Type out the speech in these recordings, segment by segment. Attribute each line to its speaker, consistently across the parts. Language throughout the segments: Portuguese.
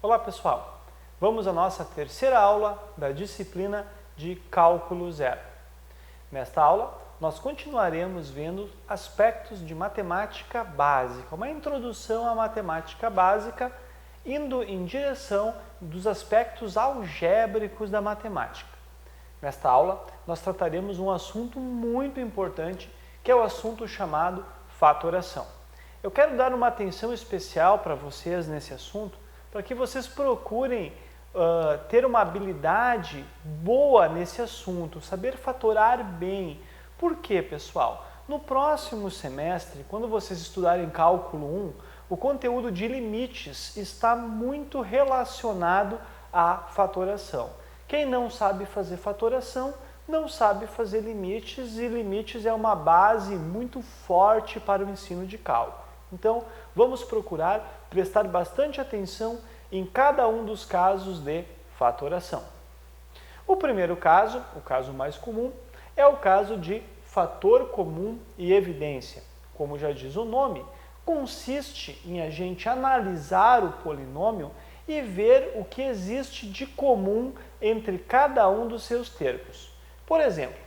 Speaker 1: Olá pessoal, vamos à nossa terceira aula da disciplina de Cálculo Zero. Nesta aula, nós continuaremos vendo aspectos de matemática básica, uma introdução à matemática básica, indo em direção dos aspectos algébricos da matemática. Nesta aula, nós trataremos um assunto muito importante, que é o assunto chamado fatoração. Eu quero dar uma atenção especial para vocês nesse assunto, para que vocês procurem ter uma habilidade boa nesse assunto, saber fatorar bem. Por quê, pessoal? No próximo semestre, quando vocês estudarem Cálculo 1, o conteúdo de limites está muito relacionado à fatoração. Quem não sabe fazer fatoração, não sabe fazer limites, e limites é uma base muito forte para o ensino de cálculo. Então, vamos procurar prestar bastante atenção em cada um dos casos de fatoração. O primeiro caso, o caso mais comum, é o caso de fator comum e evidência. Como já diz o nome, consiste em a gente analisar o polinômio e ver o que existe de comum entre cada um dos seus termos. Por exemplo,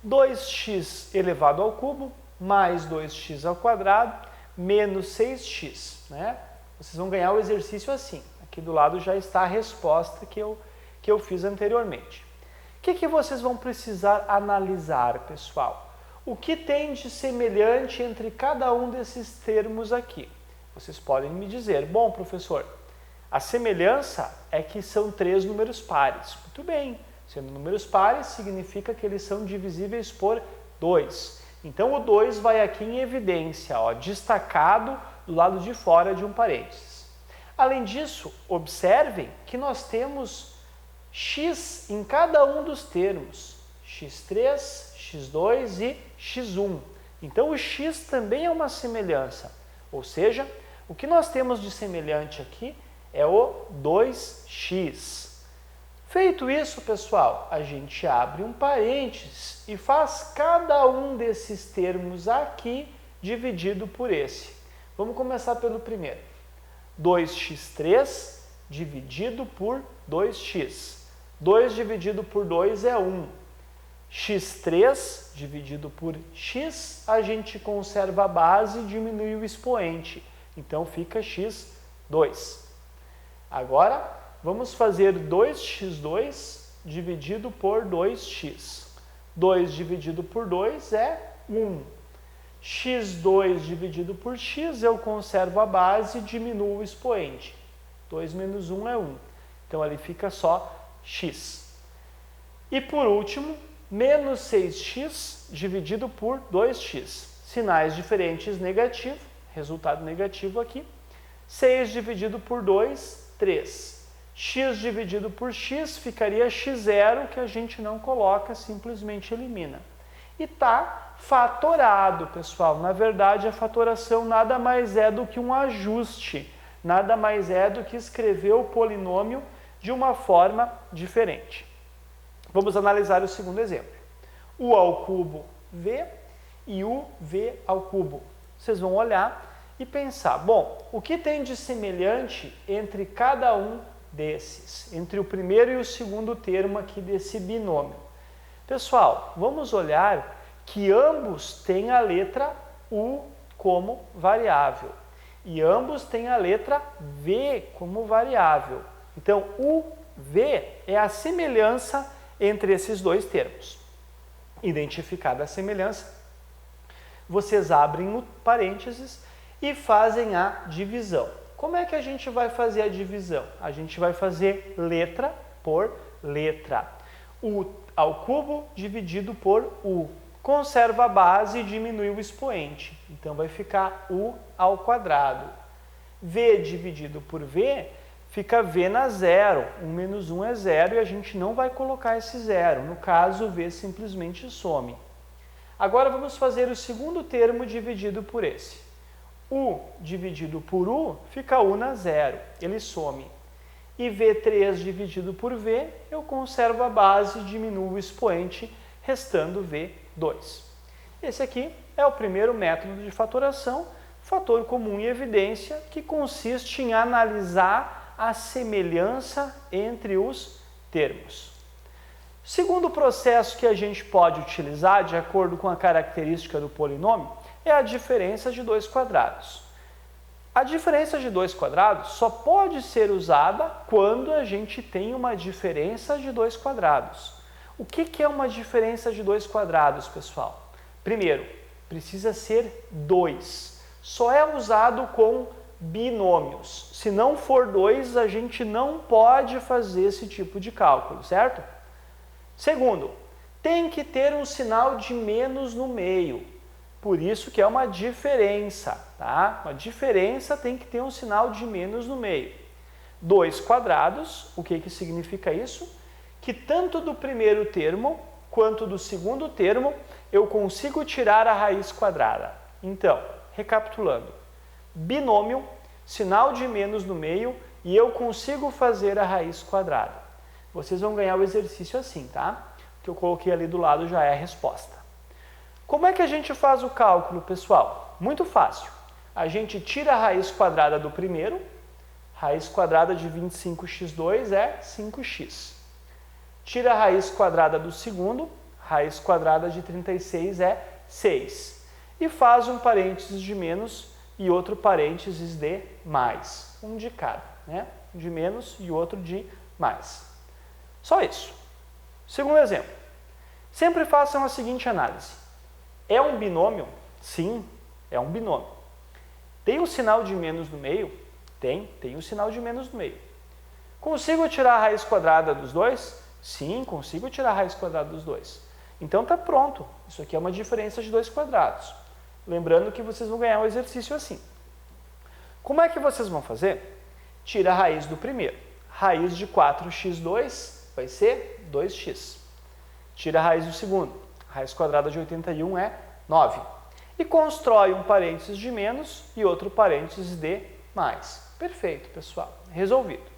Speaker 1: 2x elevado ao cubo mais 2x ao quadrado menos 6x, né? Vocês vão ganhar o exercício assim. Aqui do lado já está a resposta que eu fiz anteriormente. O que vocês vão precisar analisar, pessoal? O que tem de semelhante entre cada um desses termos aqui? Vocês podem me dizer, bom, professor, a semelhança é que são 3 números pares. Muito bem, sendo números pares, significa que eles são divisíveis por 2. Então, o 2 vai aqui em evidência, ó, destacado do lado de fora de um parênteses. Além disso, observem que nós temos x em cada um dos termos, x3, x2 e x1. Então, o x também é uma semelhança, ou seja, o que nós temos de semelhante aqui é o 2x. Feito isso, pessoal, a gente abre um parênteses e faz cada um desses termos aqui dividido por esse. Vamos começar pelo primeiro. 2x3 dividido por 2x. 2 dividido por 2 é 1. x3 dividido por x, a gente conserva a base e diminui o expoente. Então, fica x2. Agora, vamos fazer 2x2 dividido por 2x. 2 dividido por 2 é 1. x2 dividido por x, eu conservo a base e diminuo o expoente. 2 menos 1 é 1. Então, ali fica só x. E, por último, menos 6x dividido por 2x. Sinais diferentes negativo, resultado negativo aqui. 6 dividido por 2, 3. X dividido por x ficaria x0, que a gente não coloca, simplesmente elimina. E está fatorado, pessoal. Na verdade, a fatoração nada mais é do que um ajuste, nada mais é do que escrever o polinômio de uma forma diferente. Vamos analisar o segundo exemplo. U ao cubo v e u v ao cubo. Vocês vão olhar e pensar, bom, o que tem de semelhante entre cada um desses, entre o primeiro e o segundo termo aqui desse binômio? Pessoal, vamos olhar que ambos têm a letra U como variável e ambos têm a letra V como variável. Então, UV é a semelhança entre esses dois termos. Identificada a semelhança, vocês abrem o parênteses e fazem a divisão. Como é que a gente vai fazer a divisão? A gente vai fazer letra por letra. U ao cubo dividido por U. Conserva a base e diminui o expoente. Então, vai ficar U ao quadrado. V dividido por V, fica V na zero. 1 menos 1 é zero e a gente não vai colocar esse zero. No caso, o V simplesmente some. Agora, vamos fazer o segundo termo dividido por esse. U dividido por U fica U na zero, ele some. E V3 dividido por V, eu conservo a base e diminuo o expoente, restando V2. Esse aqui é o primeiro método de fatoração, fator comum e evidência, que consiste em analisar a semelhança entre os termos. Segundo processo que a gente pode utilizar, de acordo com a característica do polinômio, é a diferença de dois quadrados. A diferença de dois quadrados só pode ser usada quando a gente tem uma diferença de dois quadrados. O que é uma diferença de dois quadrados, pessoal? Primeiro, precisa ser 2. Só é usado com binômios. Se não for 2, a gente não pode fazer esse tipo de cálculo, certo? Segundo, tem que ter um sinal de menos no meio. Por isso que é uma diferença, tá? Uma diferença tem que ter um sinal de menos no meio. 2 quadrados, o que significa isso? Que tanto do primeiro termo quanto do segundo termo eu consigo tirar a raiz quadrada. Então, recapitulando, binômio, sinal de menos no meio e eu consigo fazer a raiz quadrada. Vocês vão ganhar o exercício assim, tá? O que eu coloquei ali do lado já é a resposta. Como é que a gente faz o cálculo, pessoal? Muito fácil. A gente tira a raiz quadrada do primeiro, raiz quadrada de 25x2 é 5x. Tira a raiz quadrada do segundo, raiz quadrada de 36 é 6. E faz um parênteses de menos e outro parênteses de mais. Um de cada, né? Um de menos e outro de mais. Só isso. Segundo exemplo. Sempre façam a seguinte análise. É um binômio? Sim, é um binômio. Tem um sinal de menos no meio? Tem um sinal de menos no meio. Consigo tirar a raiz quadrada dos dois? Sim, consigo tirar a raiz quadrada dos dois. Então está pronto. Isso aqui é uma diferença de dois quadrados. Lembrando que vocês vão ganhar um exercício assim. Como é que vocês vão fazer? Tira a raiz do primeiro. Raiz de 4x2 vai ser 2x. Tira a raiz do segundo. Raiz quadrada de 81 é 9. E constrói um parênteses de menos e outro parênteses de mais. Perfeito, pessoal. Resolvido.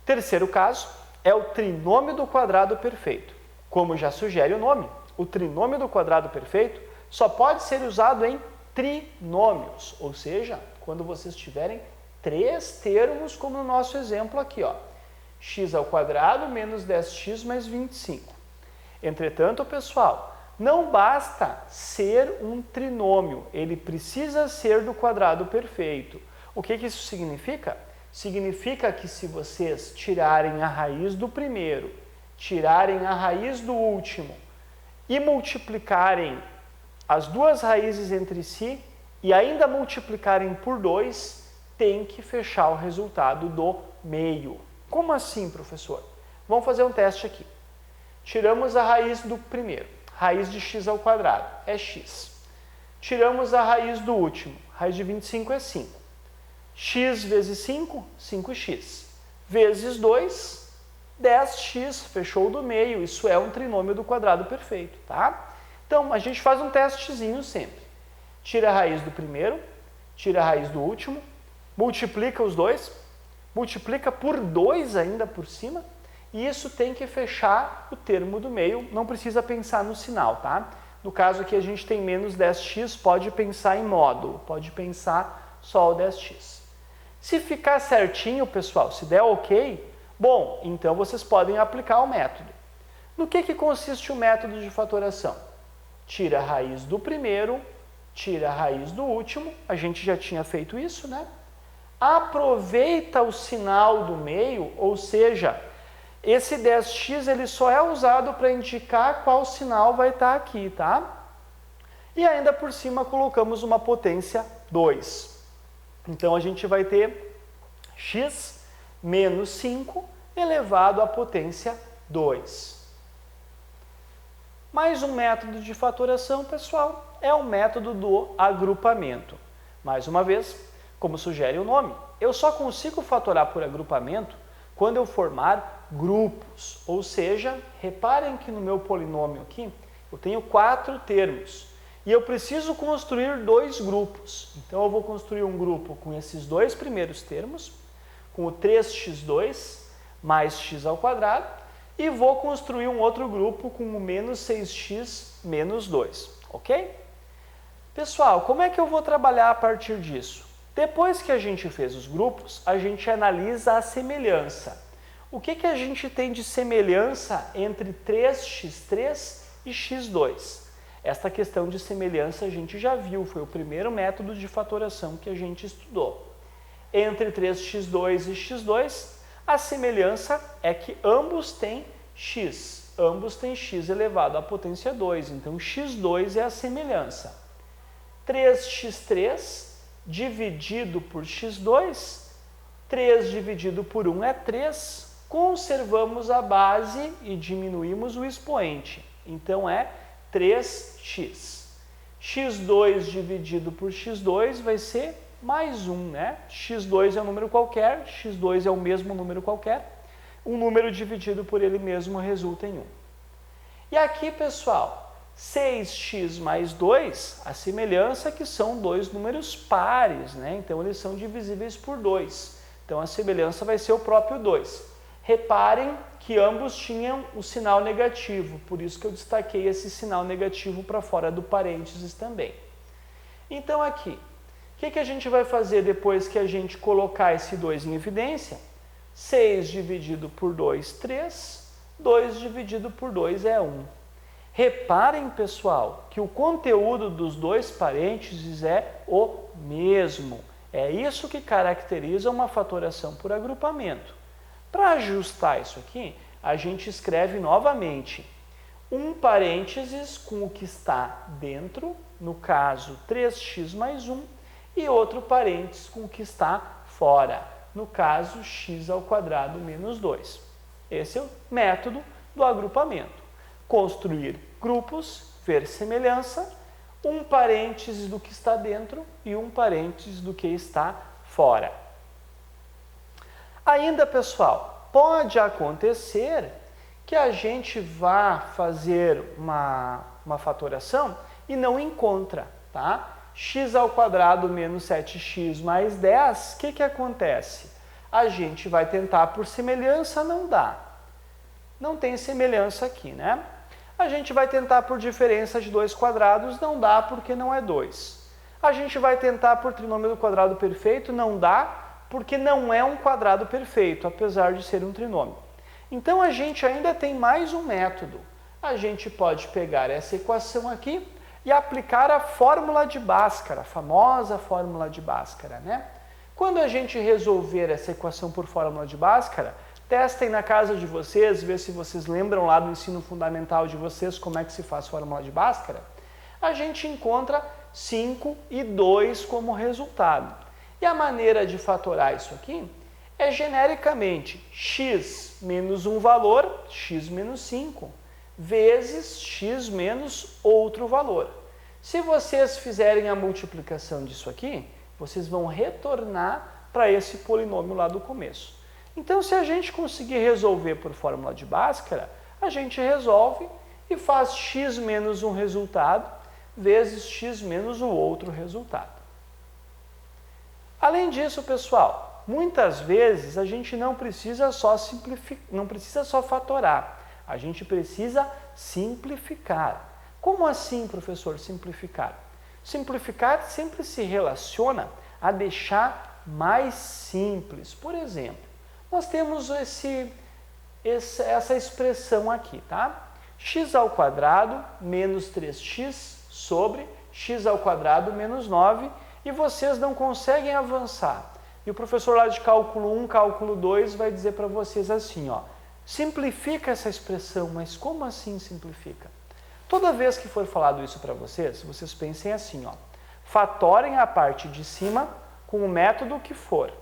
Speaker 1: Terceiro caso é o trinômio do quadrado perfeito. Como já sugere o nome, o trinômio do quadrado perfeito só pode ser usado em trinômios, ou seja, quando vocês tiverem 3 termos, como no nosso exemplo aqui, ó. X ao quadrado menos 10x mais 25. Entretanto, pessoal, não basta ser um trinômio, ele precisa ser do quadrado perfeito. O que isso significa? Significa que se vocês tirarem a raiz do primeiro, tirarem a raiz do último e multiplicarem as duas raízes entre si e ainda multiplicarem por 2, tem que fechar o resultado do meio. Como assim, professor? Vamos fazer um teste aqui. Tiramos a raiz do primeiro, raiz de x ao quadrado, é x. Tiramos a raiz do último, raiz de 25 é 5. X vezes 5, 5x. Vezes 2, 10x, fechou do meio. Isso é um trinômio do quadrado perfeito, tá? Então, a gente faz um testezinho sempre. Tira a raiz do primeiro, tira a raiz do último, multiplica os dois, multiplica por 2 ainda por cima, e isso tem que fechar o termo do meio, não precisa pensar no sinal, tá? No caso aqui a gente tem menos 10x, pode pensar em módulo, pode pensar só o 10x. Se ficar certinho, pessoal, se der ok, bom, então vocês podem aplicar o método. No que consiste o método de fatoração? Tira a raiz do primeiro, tira a raiz do último, a gente já tinha feito isso, né? Aproveita o sinal do meio, ou seja, esse 10x ele só é usado para indicar qual sinal vai estar aqui, tá? E ainda por cima colocamos uma potência 2. Então a gente vai ter x menos 5 elevado à potência 2. Mais um método de fatoração, pessoal, é o método do agrupamento. Mais uma vez, como sugere o nome, eu só consigo fatorar por agrupamento quando eu formar grupos. Ou seja, reparem que no meu polinômio aqui, eu tenho 4 termos. E eu preciso construir 2 grupos. Então, eu vou construir um grupo com esses 2 primeiros termos, com o 3x2 mais x ao quadrado, e vou construir um outro grupo com o menos 6x menos 2, ok? Pessoal, como é que eu vou trabalhar a partir disso? Depois que a gente fez os grupos, a gente analisa a semelhança. O que a gente tem de semelhança entre 3x3 e x2? Esta questão de semelhança a gente já viu, foi o primeiro método de fatoração que a gente estudou. Entre 3x2 e x2, a semelhança é que ambos têm x. Ambos têm x elevado à potência 2, então x2 é a semelhança. 3x3 dividido por x2, 3 dividido por 1 é 3, conservamos a base e diminuímos o expoente, então é 3x. x2 dividido por x2 vai ser mais 1, né? x2 é um número qualquer, x2 é o mesmo número qualquer, um número dividido por ele mesmo resulta em 1. E aqui, pessoal, 6x mais 2, a semelhança é que são dois números pares, né? Então eles são divisíveis por 2. Então a semelhança vai ser o próprio 2. Reparem que ambos tinham o sinal negativo, por isso que eu destaquei esse sinal negativo para fora do parênteses também. Então aqui, o que a gente vai fazer depois que a gente colocar esse 2 em evidência? 6 dividido por 2, 3. 2 dividido por 2 é 1. Reparem, pessoal, que o conteúdo dos dois parênteses é o mesmo. É isso que caracteriza uma fatoração por agrupamento. Para ajustar isso aqui, a gente escreve novamente um parênteses com o que está dentro, no caso 3x mais 1, e outro parênteses com o que está fora, no caso x ao quadrado menos 2. Esse é o método do agrupamento. Construir grupos, ver semelhança, um parênteses do que está dentro e um parênteses do que está fora. Ainda, pessoal, pode acontecer que a gente vá fazer uma fatoração e não encontra, tá? X ao quadrado menos 7x mais 10, o que acontece? A gente vai tentar por semelhança, não dá. Não tem semelhança aqui, né? A gente vai tentar por diferença de 2 quadrados, não dá porque não é 2. A gente vai tentar por trinômio do quadrado perfeito, não dá porque não é um quadrado perfeito, apesar de ser um trinômio. Então a gente ainda tem mais um método. A gente pode pegar essa equação aqui e aplicar a fórmula de Bhaskara, a famosa fórmula de Bhaskara, né? Quando a gente resolver essa equação por fórmula de Bhaskara, testem na casa de vocês, ver se vocês lembram lá do ensino fundamental de vocês como é que se faz fórmula de Bhaskara. A gente encontra 5 e 2 como resultado. E a maneira de fatorar isso aqui é genericamente x menos um valor, x menos 5, vezes x menos outro valor. Se vocês fizerem a multiplicação disso aqui, vocês vão retornar para esse polinômio lá do começo. Então, se a gente conseguir resolver por fórmula de Bhaskara, a gente resolve e faz x menos um resultado vezes x menos o outro resultado. Além disso, pessoal, muitas vezes a gente não precisa só fatorar, a gente precisa simplificar. Como assim, professor, simplificar? Simplificar sempre se relaciona a deixar mais simples. Por exemplo, nós temos essa expressão aqui, tá? X ao quadrado menos 3x sobre x ao quadrado menos 9, e vocês não conseguem avançar. E o professor lá de cálculo 1, cálculo 2 vai dizer para vocês assim, ó, simplifica essa expressão, mas como assim simplifica? Toda vez que for falado isso para vocês, vocês pensem assim, ó, fatorem a parte de cima com o método que for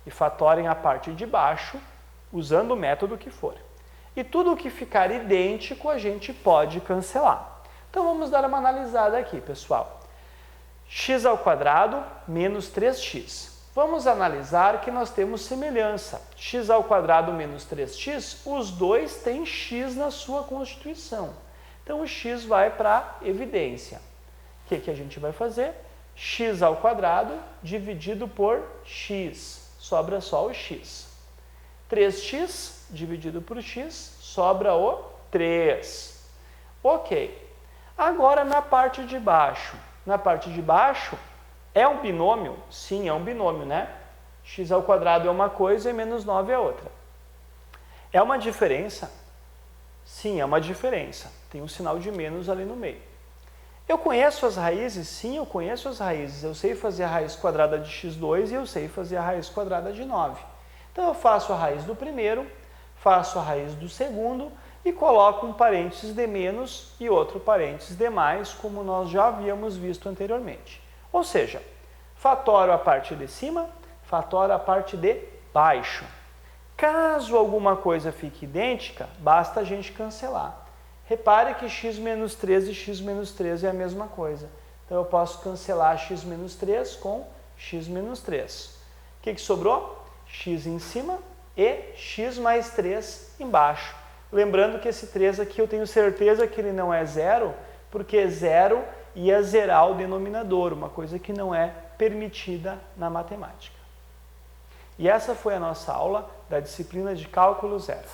Speaker 1: e fatorem a parte de baixo usando o método que for. E tudo o que ficar idêntico a gente pode cancelar. Então vamos dar uma analisada aqui, pessoal. X ao quadrado menos 3x. Vamos analisar que nós temos semelhança. X ao quadrado menos 3x, os dois têm x na sua constituição. Então o x vai para evidência. O que a gente vai fazer? X ao quadrado dividido por x. Sobra só o x. 3x dividido por x, sobra o 3. Ok. Agora na parte de baixo. Na parte de baixo, É um binômio? Sim, é um binômio, né? X ao quadrado é uma coisa e menos 9 é outra. É uma diferença? Sim, é uma diferença. Tem um sinal de menos ali no meio. Eu conheço as raízes? Sim, eu conheço as raízes. Eu sei fazer a raiz quadrada de x2 e eu sei fazer a raiz quadrada de 9. Então, eu faço a raiz do primeiro, faço a raiz do segundo e coloco um parênteses de menos e outro parênteses de mais, como nós já havíamos visto anteriormente. Ou seja, fatoro a parte de cima, fatoro a parte de baixo. Caso alguma coisa fique idêntica, basta a gente cancelar. Repare que x menos 3 e x menos 3 é a mesma coisa. Então, eu posso cancelar x menos 3 com x menos 3. O que sobrou? X em cima e x mais 3 embaixo. Lembrando que esse 3 aqui eu tenho certeza que ele não é zero, porque zero ia zerar o denominador, uma coisa que não é permitida na matemática. E essa foi a nossa aula da disciplina de Cálculo Zero.